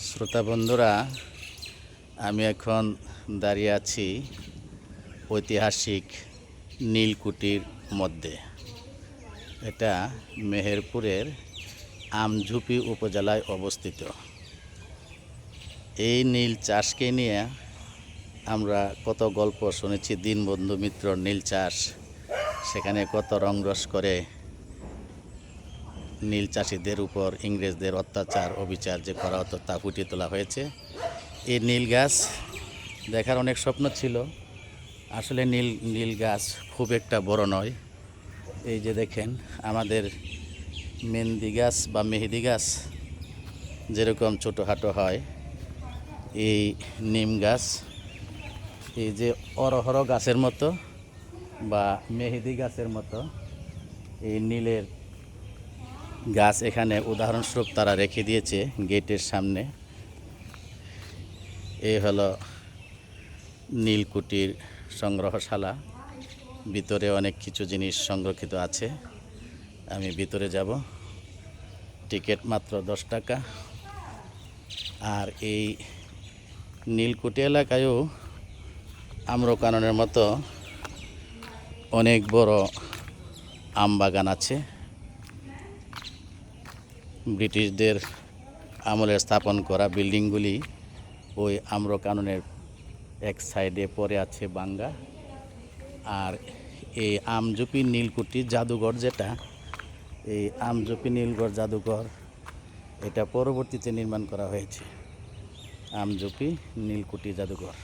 শ্রোতা বন্ধুরা, আমি এখন দাঁড়িয়ে আছি ঐতিহাসিক নীলকুঠির মধ্যে। এটা মেহেরপুরের আমঝুপি উপজেলায় অবস্থিত। এই নীল চাষকে নিয়ে আমরা কত গল্প শুনেছি। দীনবন্ধু মিত্র নীল চাষ, সেখানে কত রংরস করে নীল চাষিদের উপর ইংরেজদের অত্যাচার অবিচার যে করা হতো তা ফুটিয়ে তোলা হয়েছে। এই নীল গাছ দেখার অনেক স্বপ্ন ছিল। আসলে নীল গাছ খুব একটা বড় নয়। এই যে দেখেন, আমাদের মেহেন্দি গাছ বা মেহেদি গাছ যেরকম ছোটোখাটো হয়, এই নিম গাছ এই যে অরহর গাছের মতো বা মেহেদি গাছের মতো এই নীলের গাছ এখানে উদাহরণস্বরূপ তারা রেখে দিয়েছে গেটের সামনে। এই হলো নীলকুঠির সংগ্রহশালা। ভিতরে অনেক কিছু জিনিস সংরক্ষিত আছে। আমি ভিতরে যাব। টিকিট মাত্র 10 টাকা। আর এই নীলকুঠি এলাকায়ও আম্রকাননের মতো অনেক বড় আম বাগান আছে। ব্রিটিশদের আমলে স্থাপন করা বিল্ডিংগুলি ওই আম্রকাননের এক সাইডে পড়ে আছে ভাঙ্গা। আর এই আমঝুপি নীলকুঠি জাদুঘর, যেটা এই আমঝুপি নীলগড় জাদুঘর, এটা পরবর্তীতে নির্মাণ করা হয়েছে। আমঝুপি নীলকুঠি জাদুঘর।